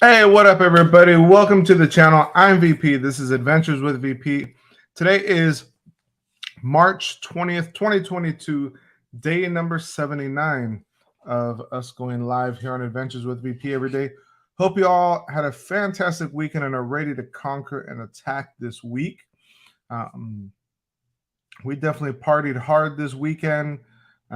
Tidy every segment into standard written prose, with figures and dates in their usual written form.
Hey, what up, everybody? Welcome to the channel. I'm VP. This is Adventures with VP. Today is March 20th, 2022, day number 79 of us going live here on Adventures with VP every day. Hope you all had a fantastic weekend and are ready to conquer and attack this week. We definitely partied hard this weekend,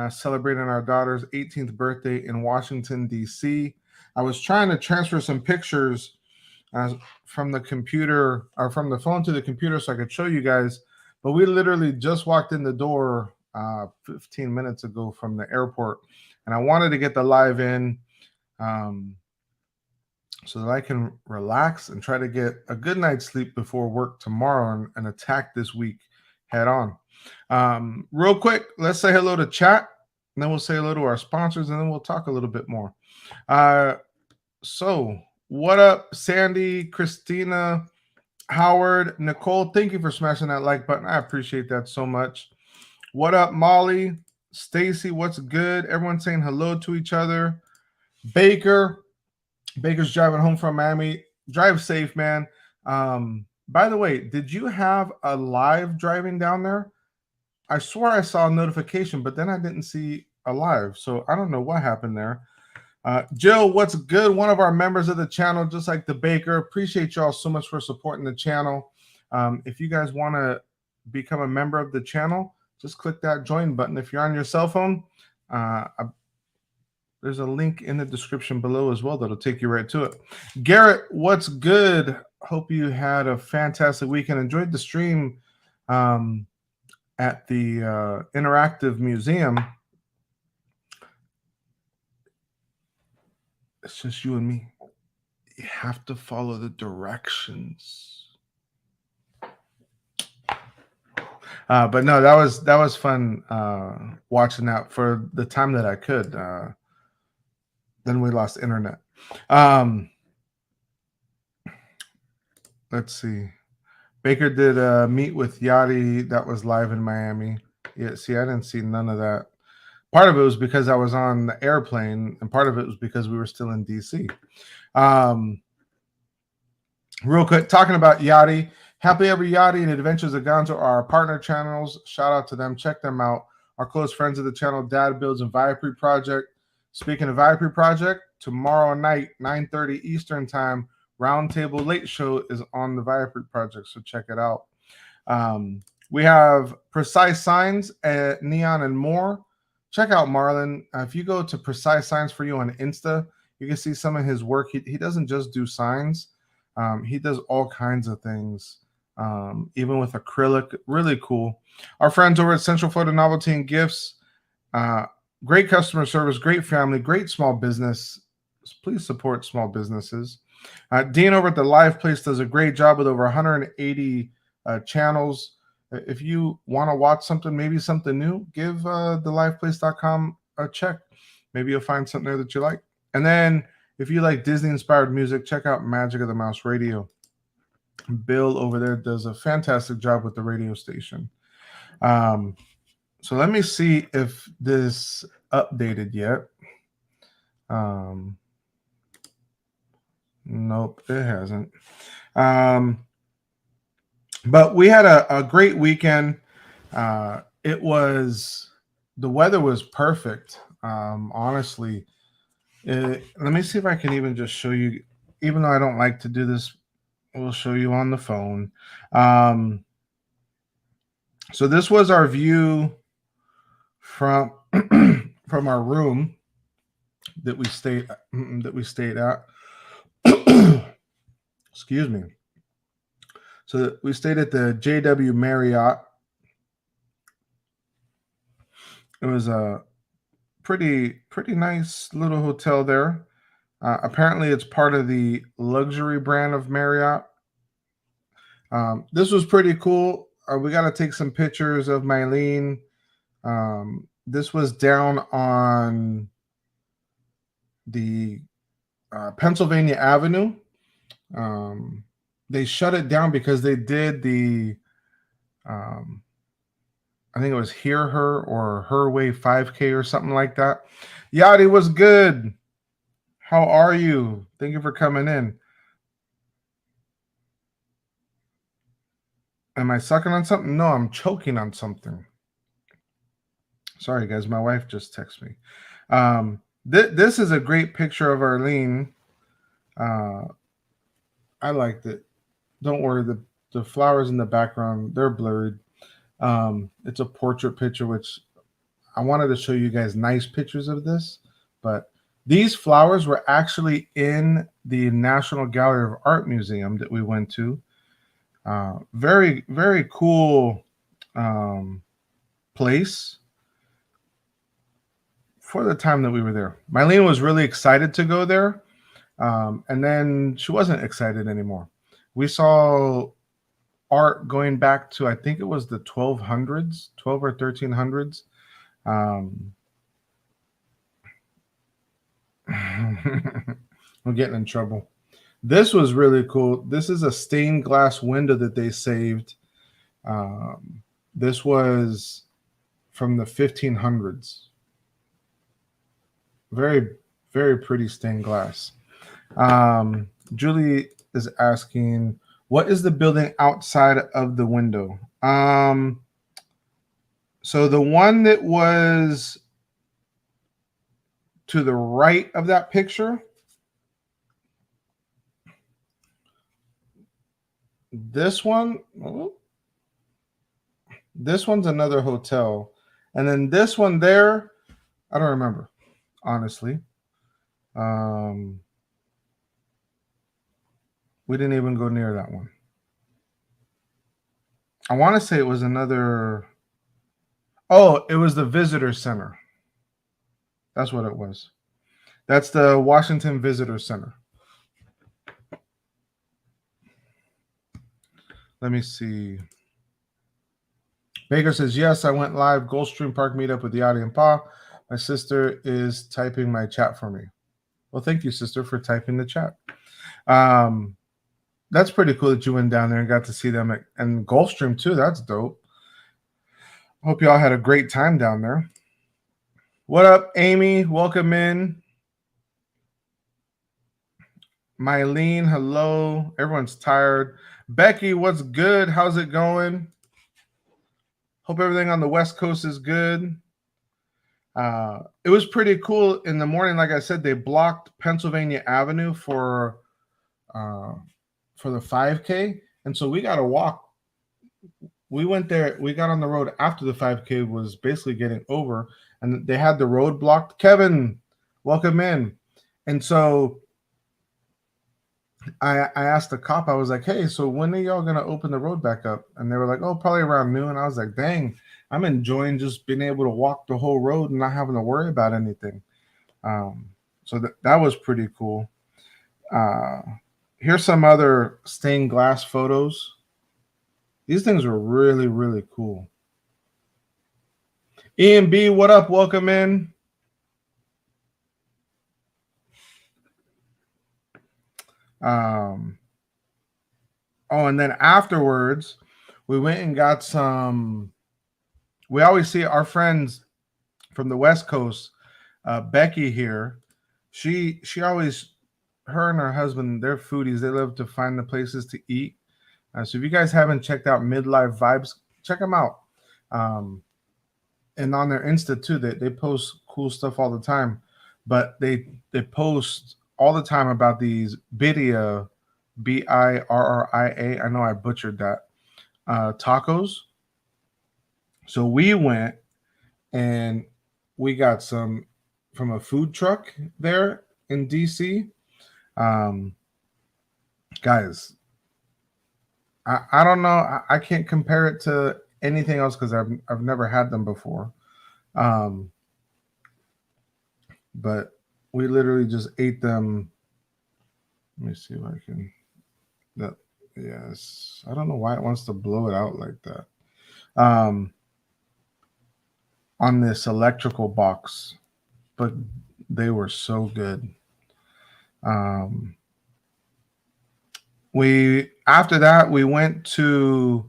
celebrating our daughter's 18th birthday in Washington, D.C. I was trying to transfer some pictures from the computer or from the phone to the computer so I could show you guys, but we literally just walked in the door 15 minutes ago from the airport, and I wanted to get the live in so that I can relax and try to get a good night's sleep before work tomorrow and attack this week head on. Real quick, let's say hello to chat, and then we'll say hello to our sponsors, and then we'll talk a little bit more. So what up, Sandy, Christina, Howard, Nicole? Thank you for smashing that like button. I appreciate that so much. What up, Molly, Stacy? What's good? Everyone saying hello to each other. Baker's driving home from Miami. Drive safe, man. By the way, did you have a live driving down there? I swore I saw a notification, but then I didn't see a live. So I don't know what happened there. Jill, what's good? One of our members of the channel, just like the Baker. Appreciate y'all so much for supporting the channel. If you guys want to become a member of the channel, just click that join button. If you're on your cell phone, there's a link in the description below as well that'll take you right to it. Garrett, what's good? Hope you had a fantastic weekend. Enjoyed the stream at the Interactive Museum. It's just you and me. You have to follow the directions. But no, that was fun watching that for the time that I could. Then we lost internet. Let's see. Baker did meet with Yachty. That was live in Miami. Yeah, see, I didn't see none of that. Part of it was because I was on the airplane, and part of it was because we were still in DC. Real quick, talking about Yachty. Happy Ever Yachty and Adventures of Gonzo are our partner channels. Shout out to them. Check them out. Our close friends of the channel, Dadbuildz and Viapre Project. Speaking of Viapre Project, tomorrow night, 9:30 Eastern Time, Roundtable Late Show is on the Viapre Project, so check it out. We have Precise Signs at Neon and more. Check out Marlon. If you go to Precise Signs for You on Insta, you can see some of his work. He doesn't just do signs. He does all kinds of things, even with acrylic. Really cool. Our friends over at Central Florida Novelty and Gifts. Great customer service, great family, great small business. Please support small businesses. Dean over at the Live Place does a great job with over 180 channels. If you want to watch something, maybe something new, give theliveplace.com a check. Maybe you'll find something there that you like. And then if you like Disney-inspired music, check out Magic of the Mouse Radio. Bill over there does a fantastic job with the radio station. So let me see if this updated yet. Nope, it hasn't. But we had a great weekend. The weather was perfect. Honestly, let me see if I can even just show you, even though I don't like to do this, we'll show you on the phone. So this was our view from from our room that we stayed at. Excuse me. So we stayed at the JW Marriott. It was a pretty nice little hotel there. Apparently, it's part of the luxury brand of Marriott. This was pretty cool. We got to take some pictures of Mylene. This was down on the Pennsylvania Avenue. They shut it down because they did the I think it was Hear Her or Her Way 5K or something like that. Yachty was good. How are you? Thank you for coming in. Am I sucking on something? No, I'm choking on something. Sorry, guys. My wife just texted me. This is a great picture of Arlene. I liked it. Don't worry. The flowers in the background, they're blurred. It's a portrait picture, which I wanted to show you guys nice pictures of this. But these flowers were actually in the National Gallery of Art Museum that we went to. Very, very cool place for the time that we were there. Mylene was really excited to go there, and then she wasn't excited anymore. We saw art going back to, I think it was the 1200s, 12 or 1300s. I'm getting in trouble. This was really cool. This is a stained glass window that they saved. This was from the 1500s. Very, very pretty stained glass. Julie is asking, what is the building outside of the window? So the one that was to the right of that picture, this one's another hotel. And then this one there, I don't remember, honestly. We didn't even go near that one. I want to say it was another. Oh, it was the visitor center. That's what it was. That's the Washington Visitor Center. Let me see. Baker says, yes, I went live Gulfstream Park meetup with Yadi and Pa. My sister is typing my chat for me. Well, thank you, sister, for typing the chat. That's pretty cool that you went down there and got to see them and Gulfstream too. That's dope. Hope you all had a great time down there. What up, Amy? Welcome in. Mylene, hello. Everyone's tired. Becky, what's good? How's it going? Hope everything on the West Coast is good. It was pretty cool in the morning. Like I said, they blocked Pennsylvania Avenue for the 5K, and so we got to walk. We went there. We got on the road after the 5K was basically getting over, and they had the road blocked. Kevin, welcome in. And so I asked the cop, I was like, hey, so when are y'all going to open the road back up? And they were like, oh, probably around noon. I was like, dang, I'm enjoying just being able to walk the whole road and not having to worry about anything. So that was pretty cool. Here's some other stained glass photos. These things were really, really cool. Ian B, what up? Welcome in. Oh, and then afterwards, we went and got some. We always see our friends from the West Coast, Becky here. She always, her and her husband, they're foodies. They love to find the places to eat. So if you guys haven't checked out Midlife Vibes, check them out. And on their Insta too, they post cool stuff all the time. But they post all the time about these birria, Birria. I know I butchered that. Tacos. So we went and we got some from a food truck there in DC. Guys, I don't know. I can't compare it to anything else because I've never had them before. But we literally just ate them. Let me see if I can. Yes. I don't know why it wants to blow it out like that. On this electrical box, but they were so good. After that, we went to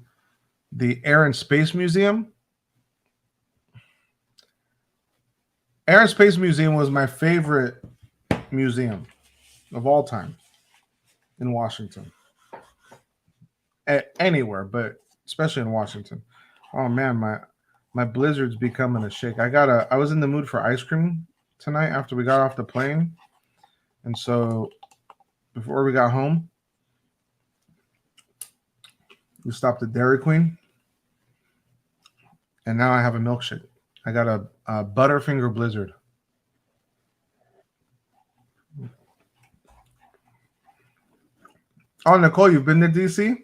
the Air and Space Museum. Air and Space Museum was my favorite museum. of all time in Washington. Anywhere, but especially in Washington. Oh man, my blizzard's becoming a shake. I was in the mood for ice cream tonight after we got off the plane. And so before we got home, we stopped at Dairy Queen. And now I have a milkshake. I got a Butterfinger Blizzard. Oh, Nicole, you've been to DC?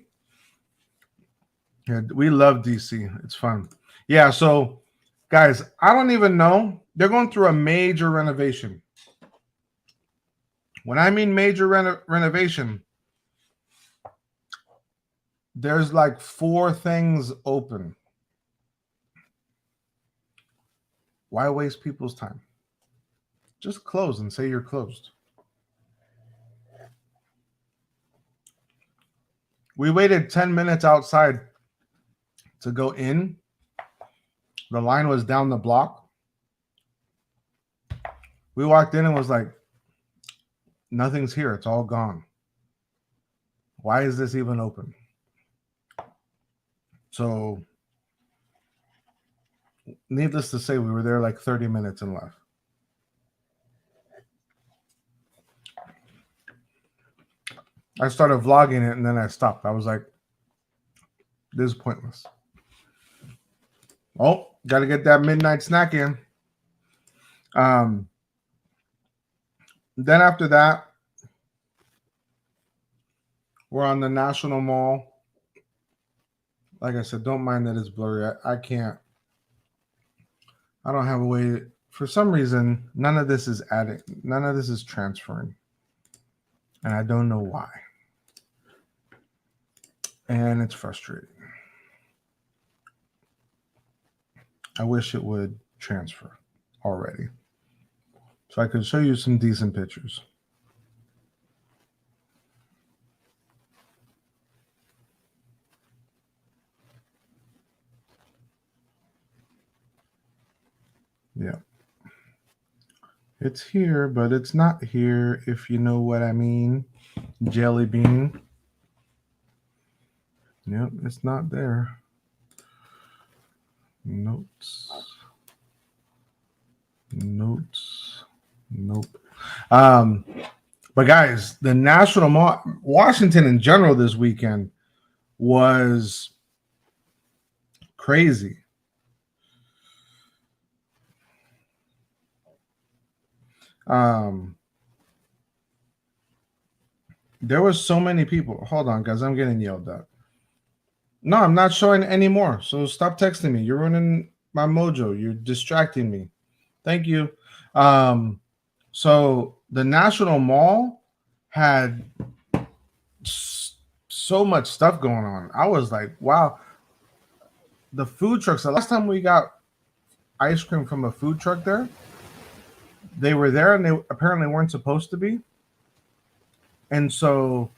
Yeah, we love DC. It's fun. Yeah, so guys, I don't even know. They're going through a major renovation. When I mean major renovation, there's like 4 things open. Why waste people's time? Just close and say you're closed. We waited 10 minutes outside to go in. The line was down the block. We walked in and was like, nothing's here. It's all gone. Why is this even open? So, needless to say, we were there like 30 minutes and left. I started vlogging it and then I stopped. I was like, this is pointless. Oh, got to get that midnight snack in. Then after that, we're on the National Mall. Like I said, don't mind that it's blurry. I can't. I don't have a way. For some reason, none of this is adding. None of this is transferring. And I don't know why. And it's frustrating. I wish it would transfer already, so I could show you some decent pictures. Yeah. It's here, but it's not here, if you know what I mean. Jelly bean. Yep, it's not there. Notes. Nope. But guys, the National Mall, Washington in general this weekend was crazy. There was so many people. Hold on, guys, I'm getting yelled at. No, I'm not showing anymore. So stop texting me. You're ruining my mojo. You're distracting me. Thank you. So the National Mall had so much stuff going on. I was like, wow. The food trucks. The last time we got ice cream from a food truck there, they were there and they apparently weren't supposed to be. And so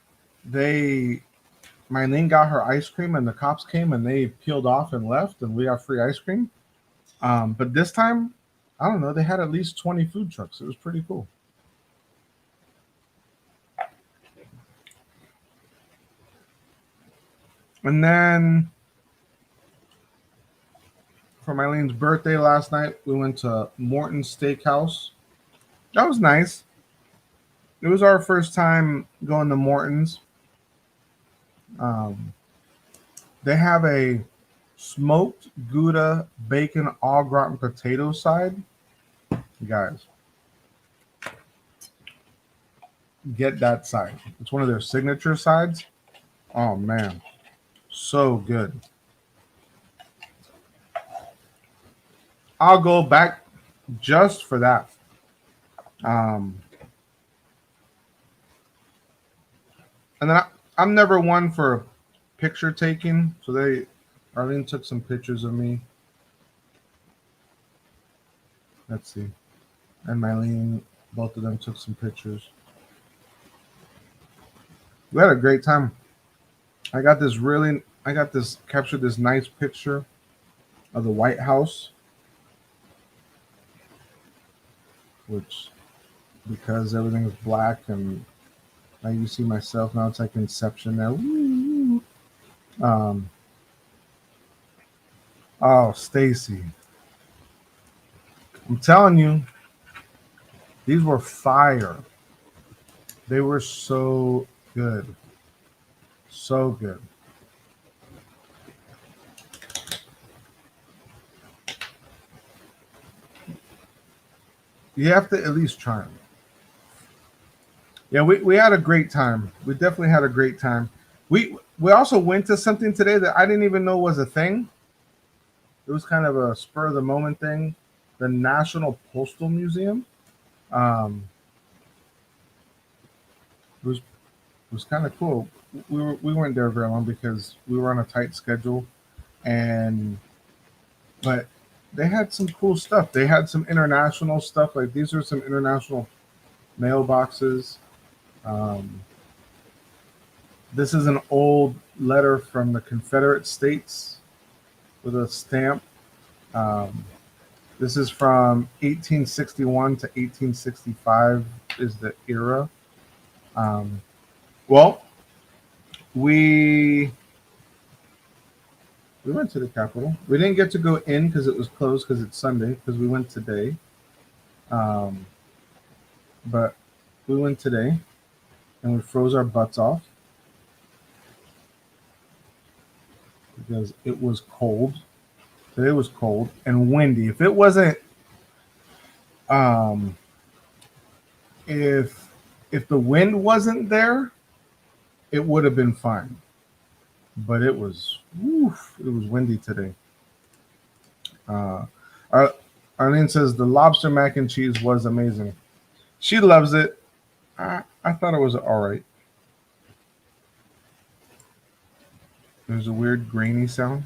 Mylene got her ice cream and the cops came and they peeled off and left and we got free ice cream. But this time, I don't know, they had at least 20 food trucks. It was pretty cool. And then for Mylene's birthday last night, we went to Morton's Steakhouse. That was nice. It was our first time going to Morton's. They have a smoked Gouda bacon au gratin potato side. You guys, get that side. It's one of their signature sides. Oh man, so good. I'll go back just for that. And then I'm never one for picture taking, so Arlene took some pictures of me. Let's see. And Mylene, both of them took some pictures. We had a great time. I captured this nice picture of the White House, which, because everything is black and Now you see myself. Now it's like Inception there. Oh, Stacy. I'm telling you, these were fire. They were so good. So good. You have to at least try them. Yeah, we had a great time. We definitely had a great time. We also went to something today that I didn't even know was a thing. It was kind of a spur of the moment thing. The National Postal Museum. Um, it was kind of cool. We weren't there very long because we were on a tight schedule, and but they had some cool stuff. They had some international stuff. Like these are some international mailboxes. Um, this is an old letter from the Confederate States with a stamp. Um, this is from 1861 to 1865 is the era. Um, well, we we went to the Capitol. We didn't get to go in because it was closed because it's Sunday because we went today. Um, but we went today and we froze our butts off because it was cold. Today was cold and windy. If it wasn't, um, if the wind wasn't there, it would have been fine. But it was, it was windy today. Uh, Ar- Arlene says the lobster mac and cheese was amazing. She loves it. I thought it was all right. There's a weird grainy sound.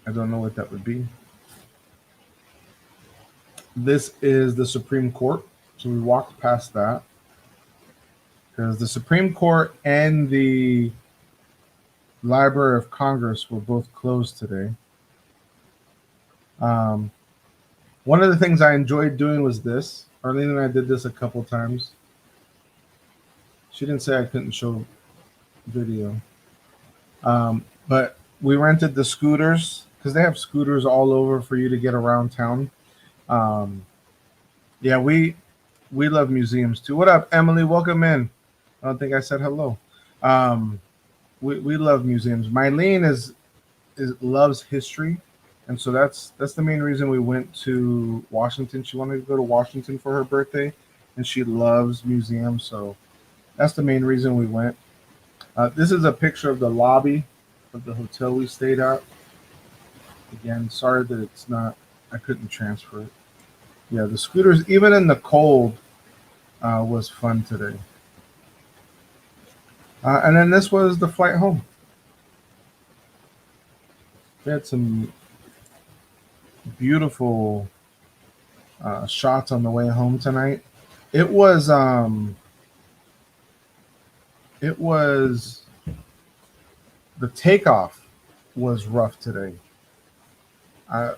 I don't know what that would be. This is the Supreme Court. So we walked past that because the Supreme Court and the Library of Congress were both closed today. Um, one of the things I enjoyed doing was this. Arlene and I did this a couple times. She didn't say I couldn't show video. But we rented the scooters because they have scooters all over for you to get around town. Um, yeah, we love museums too. What up, Emily? Welcome in. I don't think I said hello. Um, we love museums. Mylene is loves history, and so that's the main reason we went to Washington. She wanted to go to Washington for her birthday, and she loves museums, so that's the main reason we went. This is a picture of the lobby of the hotel we stayed at. Again, sorry that it's not. I couldn't transfer it. Yeah, the scooters, even in the cold, was fun today. And then this was the flight home. We had some beautiful shots on the way home tonight. It was it was the takeoff was rough today. Uh,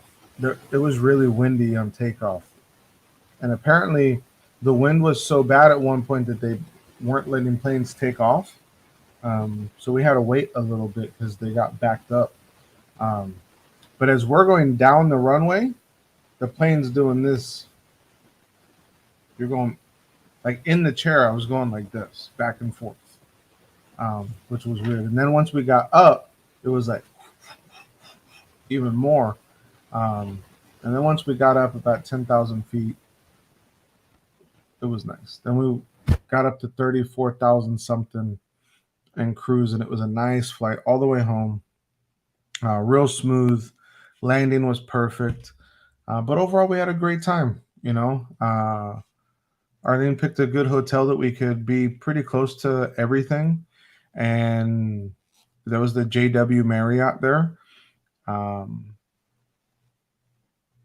it was really windy on takeoff, and apparently the wind was so bad at one point that they weren't letting planes take off. So we had to wait a little bit because they got backed up. Um, but as we're going down the runway, the plane's doing this. You're going like in the chair. I was going like this, back and forth, which was weird. And then once we got up, it was like even more. And then once we got up about 10,000 feet, it was nice. Then we got up to 34,000 something and cruise, and it was a nice flight all the way home. Real smooth. Landing was perfect. But overall, we had a great time. Arlene picked a good hotel that we could be pretty close to everything. And there was the JW Marriott there. Um,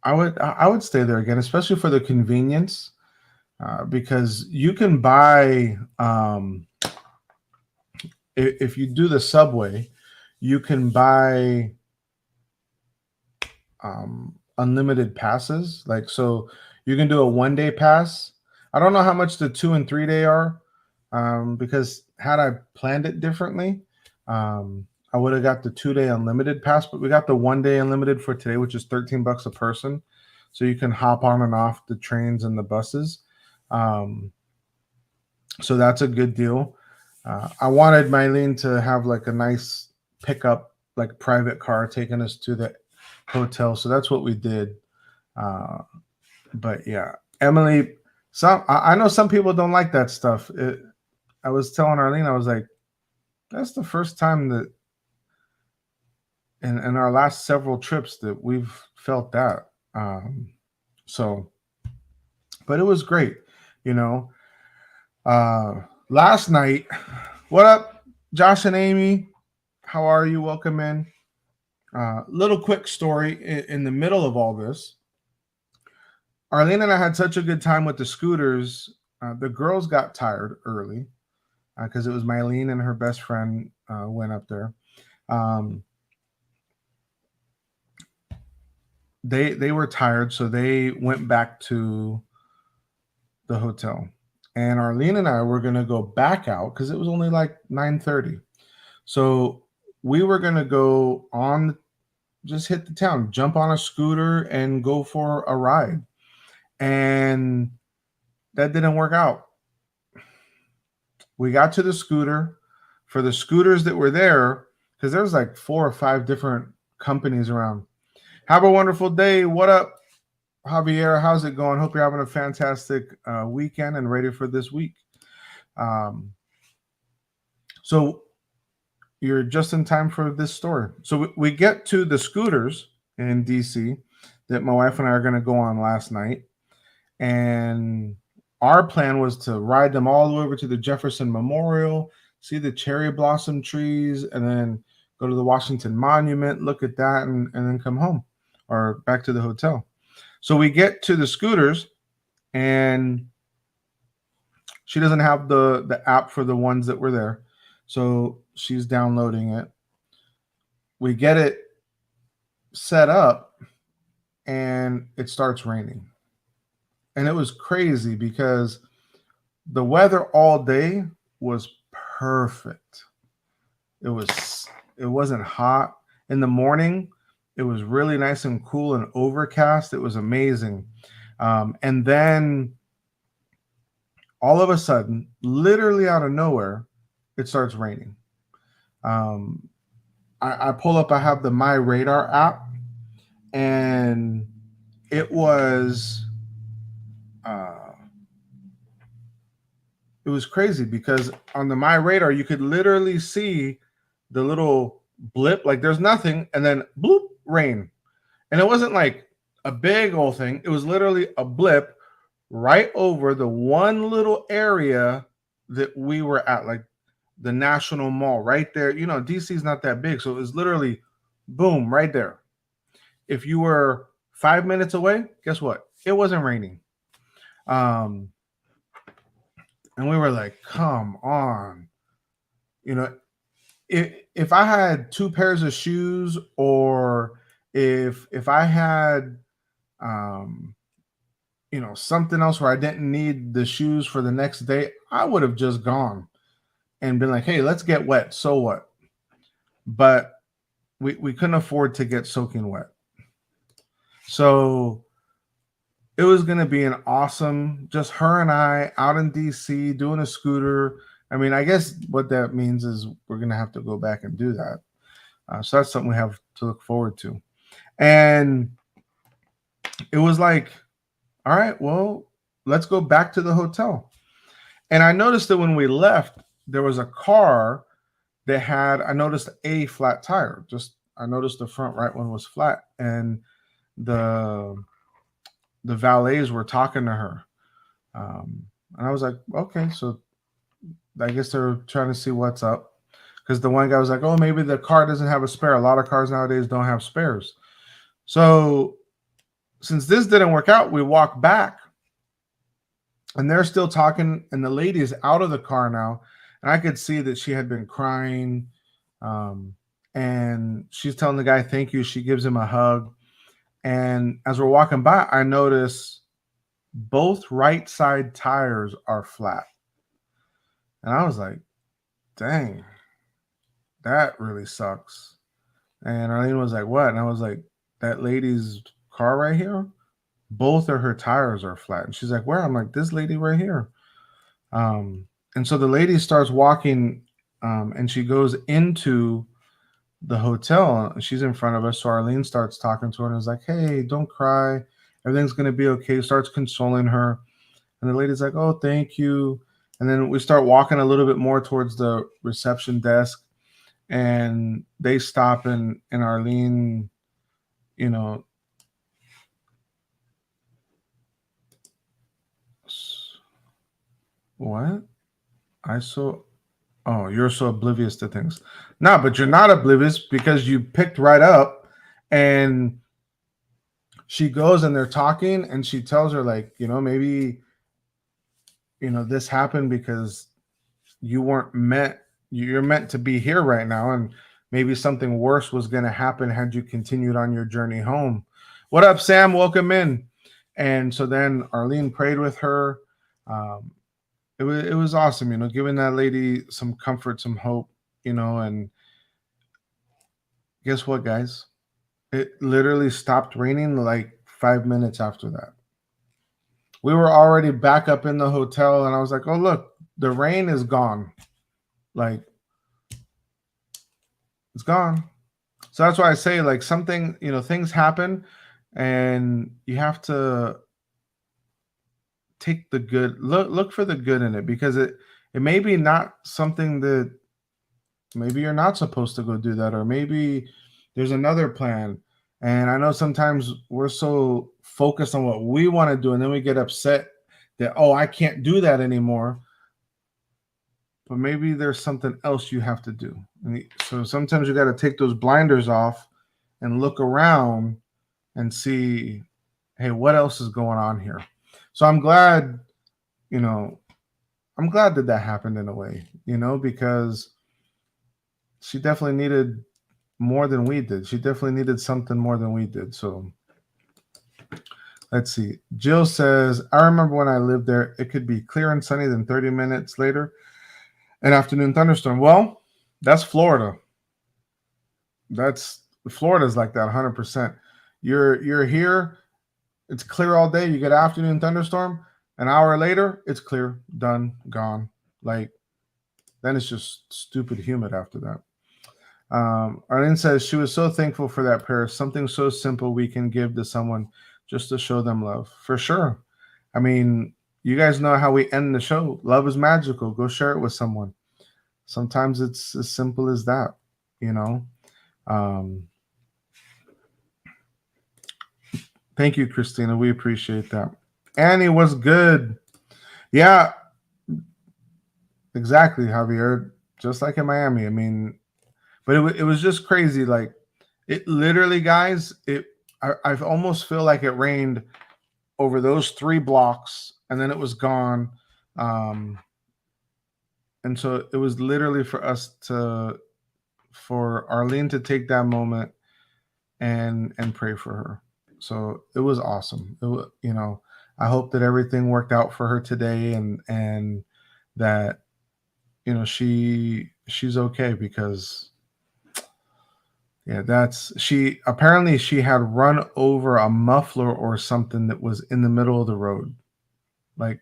I would stay there again, especially for the convenience, because you can buy if you do the subway, you can buy unlimited passes. Like so, you can do a 1 day pass. I don't know how much the 2 and 3 day are, because had I planned it differently, I would have got the 2-day unlimited pass, but we got the 1-day unlimited for today, which is $13 a person. So you can hop on and off the trains and the buses. So that's a good deal. I wanted Mylene to have like a nice pickup, like private car taking us to the hotel. So that's what we did. But yeah, Emily, I know some people don't like that stuff. I was telling Arlene, I was like, that's the first time that in our last several trips that we've felt that. So, but it was great, you know. Last night, what up, Josh and Amy? How are you? Welcome in. Little quick story in the middle of all this. Arlene and I had such a good time with the scooters. The girls got tired early because it was Mylene and her best friend went up there. They were tired, so they went back to the hotel. And Arlene and I were going to go back out because it was only like 9:30. So we were going to go on, just hit the town, jump on a scooter and go for a ride. And that didn't work out. We got to the scooter. For the scooters that were there, because there's like 4 or 5 different companies around. Have a wonderful day. What up, Javier? How's it going? Hope you're having a fantastic weekend and ready for this week. So you're just in time for this story. So we get to the scooters in DC that my wife and I are going to go on last night. And our plan was to ride them all the way over to the Jefferson Memorial, see the cherry blossom trees, and then go to the Washington Monument, look at that, and then come home or back to the hotel. So we get to the scooters, and she doesn't have the app for the ones that were there. So she's downloading it. We get it set up, and it starts raining. And it was crazy because the weather all day was perfect. It wasn't hot. In the morning, it was really nice and cool and overcast. It was amazing. And then all of a sudden, literally out of nowhere, it starts raining. I pull up, I have the My Radar app, and it was crazy because on the My Radar, you could literally see the little blip, like there's nothing, and then bloop, rain. And it wasn't like a big old thing. It was literally a blip right over the one little area that we were at, like the National Mall right there. You know, DC is not that big, so it was literally boom right there. If you were 5 minutes away, guess what? It wasn't raining. And we were like, come on. You know, if I had 2 pairs of shoes, or if I had you know, something else where I didn't need the shoes for the next day, I would have just gone and been like, hey, let's get wet. So what? But we couldn't afford to get soaking wet. So it was going to be an awesome, just her and I out in DC doing a scooter. I mean, I guess what that means is we're going to have to go back and do that. So that's something we have to look forward to. And it was like, all right, well, let's go back to the hotel. And I noticed that when we left, there was a car that had, I noticed a flat tire. I noticed the front right one was flat. And the valets were talking to her. And I was like, okay, so I guess they're trying to see what's up. Because the one guy was like, oh, maybe the car doesn't have a spare. A lot of cars nowadays don't have spares. So since this didn't work out, we walked back. And they're still talking. And the lady is out of the car now. And I could see that she had been crying. And she's telling the guy, thank you. She gives him a hug. And as we're walking by, I notice both right side tires are flat. And I was like, dang, that really sucks. And Arlene was like, what? And I was like, that lady's car right here, both of her tires are flat. And she's like, where? I'm like, this lady right here. And so the lady starts walking, and she goes into the hotel. She's in front of us. So Arlene starts talking to her and is like, hey, don't cry. Everything's going to be okay. Starts consoling her. And the lady's like, oh, thank you. And then we start walking a little bit more towards the reception desk. And they stop, and Arlene, you know, what? I saw. Oh, you're so oblivious to things. No, but you're not oblivious because you picked right up, and she goes and they're talking, and she tells her, like, maybe, this happened because you weren't meant, you're meant to be here right now, and maybe something worse was going to happen had you continued on your journey home. What up, Sam? Welcome in. And so then Arlene prayed with her. Um, it was awesome, giving that lady some comfort, some hope, and guess what, guys? It literally stopped raining like 5 minutes after that. We were already back up in the hotel, and I was like, oh, look, the rain is gone. Like, it's gone. So that's why I say, like, something, things happen, and you have to take the good, look for the good in it, because it may be not something that maybe you're not supposed to go do that, or maybe there's another plan. And I know sometimes we're so focused on what we want to do, and then we get upset that, oh, I can't do that anymore. But maybe there's something else you have to do. And so sometimes you got to take those blinders off and look around and see, hey, what else is going on here? So I'm glad, that happened in a way, because she definitely needed more than we did. She definitely needed something more than we did. So let's see. Jill says, I remember when I lived there, it could be clear and sunny, then 30 minutes later, an afternoon thunderstorm. Well, that's Florida. Florida's like that 100%. You're here, it's clear all day, you get afternoon thunderstorm, an hour later, it's clear, done, gone. Like, then it's just stupid humid after that. Arlene says she was so thankful for that prayer. Something so simple we can give to someone just to show them love. For sure. I mean, you guys know how we end the show. Love is magical. Go share it with someone. Sometimes it's as simple as that, Thank you, Christina. We appreciate that. Annie was good. Yeah, exactly, Javier. Just like in Miami. I mean, but it was just crazy. Like, it literally, guys, I've almost feel like it rained over those 3 blocks, and then it was gone. And so it was literally for Arlene to take that moment and pray for her. So it was awesome. It was, I hope that everything worked out for her today, and that, she's okay, because yeah, she apparently she had run over a muffler or something that was in the middle of the road. Like,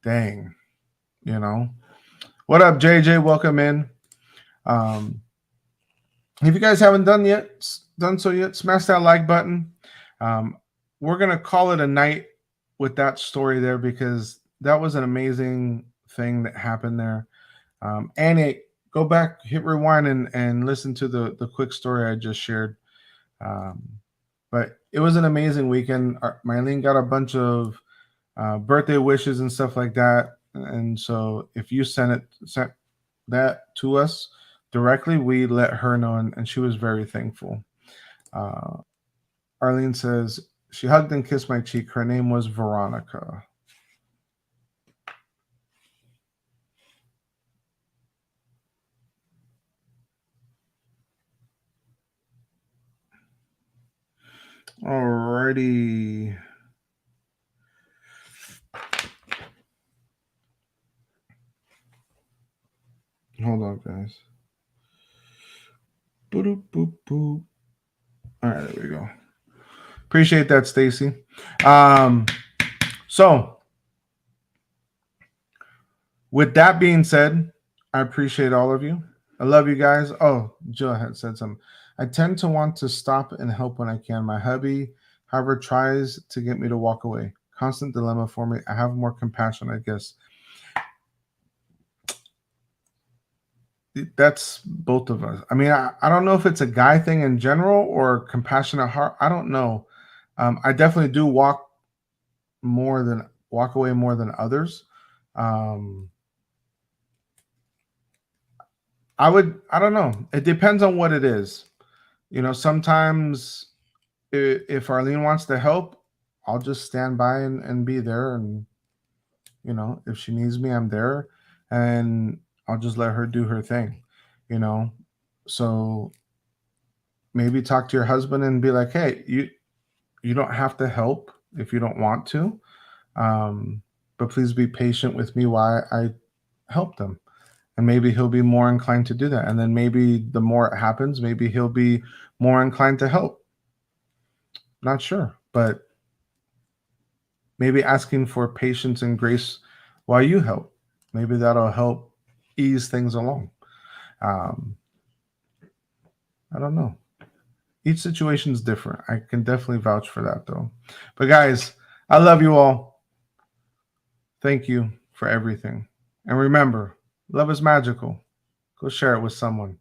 dang, What up, JJ? Welcome in. If you guys haven't done so yet, smash that like button. We're gonna call it a night with that story there, because that was an amazing thing that happened there. Annie, go back, hit rewind, and listen to the quick story I just shared. But it was an amazing weekend. Mylene got a bunch of birthday wishes and stuff like that. And so if you sent that to us directly, we let her know, and she was very thankful. Arlene says, she hugged and kissed my cheek. Her name was Veronica. Alrighty. Hold on, guys. Boop, boop, boop. All right, there we go. Appreciate that, Stacy. So with that being said, I appreciate all of you. I love you guys. Oh, Jill had said something. I tend to want to stop and help when I can. My hubby, however, tries to get me to walk away. Constant dilemma for me. I have more compassion, I guess. That's both of us. I mean, I don't know if it's a guy thing in general or compassionate heart. I don't know. I definitely do walk away more than others. I don't know. It depends on what it is. You know, sometimes if Arlene wants to help, I'll just stand by and be there. And, you know, if she needs me, I'm there. And I'll just let her do her thing, you know. So maybe talk to your husband and be like, hey, you don't have to help if you don't want to. But please be patient with me while I help them. And maybe he'll be more inclined to do that. And then maybe the more it happens, maybe he'll be more inclined to help. Not sure, but maybe asking for patience and grace while you help. Maybe that'll help ease things along. I don't know. Each situation is different. I can definitely vouch for that, though. But guys, I love you all. Thank you for everything. And remember, love is magical. Go share it with someone.